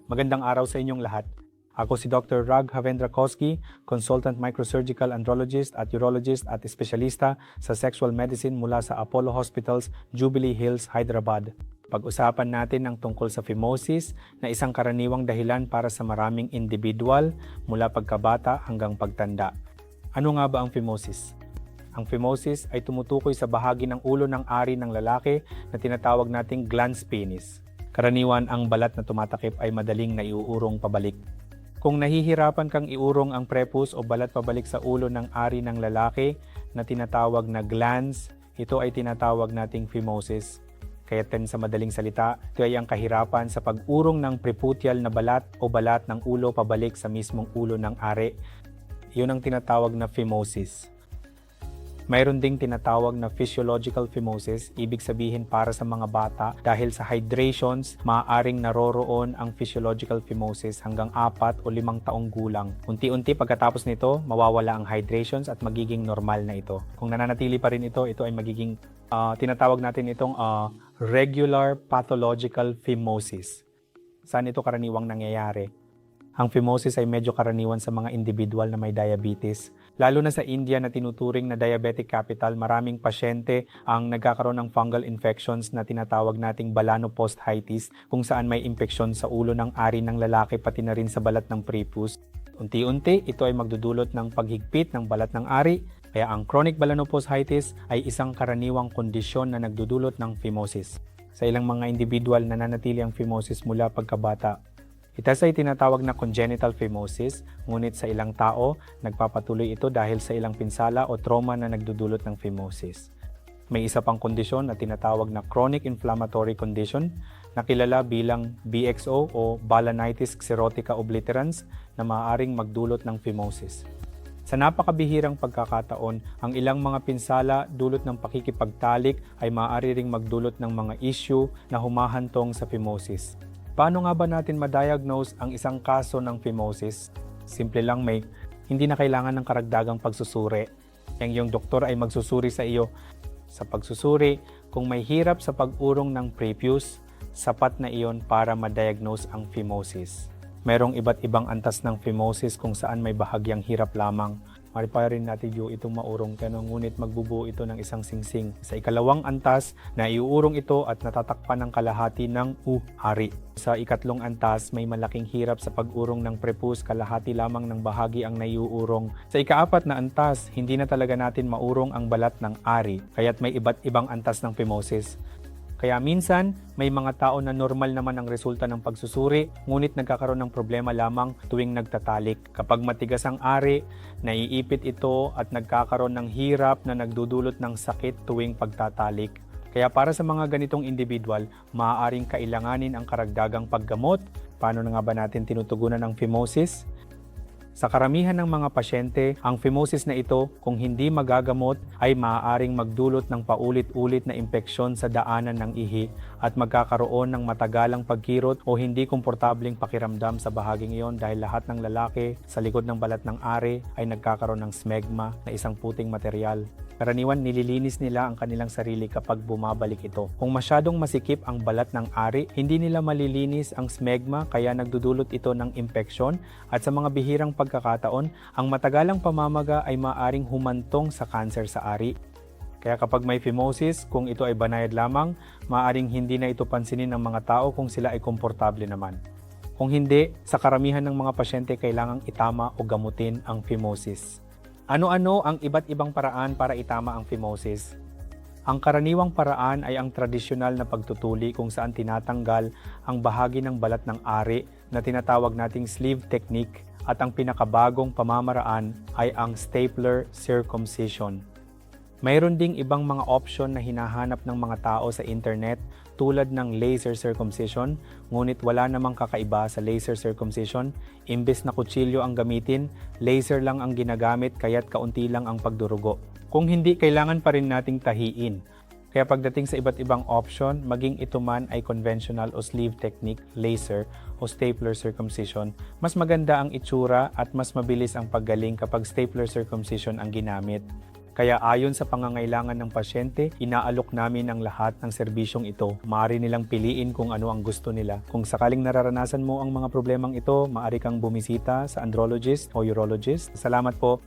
Magandang araw sa inyong lahat. Ako si Dr. Raghavendra Koski, Consultant Microsurgical Andrologist at Urologist at espesyalista sa Sexual Medicine mula sa Apollo Hospitals, Jubilee Hills, Hyderabad. Pag-usapan natin ang tungkol sa phimosis na isang karaniwang dahilan para sa maraming individual mula pagkabata hanggang pagtanda. Ano nga ba ang phimosis? Ang phimosis ay tumutukoy sa bahagi ng ulo ng ari ng lalaki na tinatawag nating glans penis. Karaniwan ang balat na tumatakip ay madaling naiuurong pabalik. Kung nahihirapan kang iurong ang prepuce o balat pabalik sa ulo ng ari ng lalaki na tinatawag na glans, ito ay tinatawag nating phimosis. Kaya sa madaling salita, ito ay ang kahirapan sa pag-urong ng preputial na balat o balat ng ulo pabalik sa mismong ulo ng ari. Iyon ang tinatawag na phimosis. Mayroon ding tinatawag na physiological phimosis, ibig sabihin para sa mga bata dahil sa hydrations, maaaring naroroon ang physiological phimosis hanggang 4 o 5 taong gulang. Unti-unti pagkatapos nito, mawawala ang hydrations at magiging normal na ito. Kung nananatili pa rin ito ay magiging tinatawag natin itong regular pathological phimosis. Saan ito karaniwang nangyayari? Ang phimosis ay medyo karaniwan sa mga individual na may diabetes. Lalo na sa India na tinuturing na diabetic capital, maraming pasyente ang nagkakaroon ng fungal infections na tinatawag nating balanoposthitis kung saan may infeksyon sa ulo ng ari ng lalaki pati na rin sa balat ng prepuce. Unti-unti, ito ay magdudulot ng paghigpit ng balat ng ari, kaya ang chronic balanoposthitis ay isang karaniwang kondisyon na nagdudulot ng phimosis. Sa ilang mga individual nananatili ang phimosis mula pagkabata. Ito ay tinatawag na congenital phimosis, ngunit sa ilang tao, nagpapatuloy ito dahil sa ilang pinsala o trauma na nagdudulot ng phimosis. May isa pang kondisyon na tinatawag na chronic inflammatory condition na kilala bilang BXO o Balanitis Xerotica Obliterans na maaaring magdulot ng phimosis. Sa napakabihirang pagkakataon, ang ilang mga pinsala dulot ng pakikipagtalik ay maaari ring magdulot ng mga issue na humahantong sa phimosis. Paano nga ba natin ma-diagnose ang isang kaso ng phimosis? Simple lang, hindi na kailangan ng karagdagang pagsusuri. Yung doktor ay magsusuri sa iyo. Sa pagsusuri, kung may hirap sa pag-urong ng prepuce, sapat na iyon para ma-diagnose ang phimosis. Merong iba't ibang antas ng phimosis kung saan may bahagyang hirap lamang. Maripa rin natin itong maurong ngunit magbubuo ito ng isang singsing. Sa ikalawang antas, naiuurong ito at natatakpan ng kalahati ng ari. Sa ikatlong antas, may malaking hirap sa pag-urong ng prepuce, kalahati lamang ng bahagi ang naiuurong. Sa ikaapat na antas, hindi na talaga natin maurong ang balat ng ari, kaya't may iba't ibang antas ng phimosis. Kaya minsan, may mga tao na normal naman ang resulta ng pagsusuri, ngunit nagkakaroon ng problema lamang tuwing nagtatalik. Kapag matigas ang ari, naiipit ito at nagkakaroon ng hirap na nagdudulot ng sakit tuwing pagtatalik. Kaya para sa mga ganitong individual, maaaring kailanganin ang karagdagang paggamot. Paano na nga ba natin tinutugunan ang phimosis? Sa karamihan ng mga pasyente, ang phimosis na ito, kung hindi magagamot, ay maaaring magdulot ng paulit-ulit na impeksyon sa daanan ng ihi at magkakaroon ng matagalang pagkirot o hindi komportabling pakiramdam sa bahaging iyon dahil lahat ng lalaki sa likod ng balat ng ari ay nagkakaroon ng smegma na isang puting material. Karaniwan nililinis nila ang kanilang sarili kapag bumabalik ito. Kung masyadong masikip ang balat ng ari, hindi nila malilinis ang smegma kaya nagdudulot ito ng impeksyon at sa mga bihirang pagkakataon, ang matagalang pamamaga ay maaring humantong sa kanser sa ari. Kaya kapag may phimosis, kung ito ay banayad lamang, maaring hindi na ito pansinin ng mga tao kung sila ay komportable naman. Kung hindi, sa karamihan ng mga pasyente kailangang itama o gamutin ang phimosis. Ano-ano ang iba't ibang paraan para itama ang phimosis? Ang karaniwang paraan ay ang tradisyonal na pagtutuli kung saan tinatanggal ang bahagi ng balat ng ari na tinatawag nating sleeve technique at ang pinakabagong pamamaraan ay ang stapler circumcision. Mayroon ding ibang mga option na hinahanap ng mga tao sa internet tulad ng laser circumcision, ngunit wala namang kakaiba sa laser circumcision. Imbes na kutsilyo ang gamitin, laser lang ang ginagamit kaya't kaunti lang ang pagdurugo. Kung hindi, kailangan pa rin nating tahiin. Kaya pagdating sa iba't ibang option, maging ito man ay conventional o sleeve technique, laser o stapler circumcision, mas maganda ang itsura at mas mabilis ang paggaling kapag stapler circumcision ang ginamit. Kaya ayon sa pangangailangan ng pasyente, inaalok namin ang lahat ng serbisyong ito. Maaari nilang piliin kung ano ang gusto nila. Kung sakaling nararanasan mo ang mga problemang ito, maaari kang bumisita sa andrologist o urologist. Salamat po.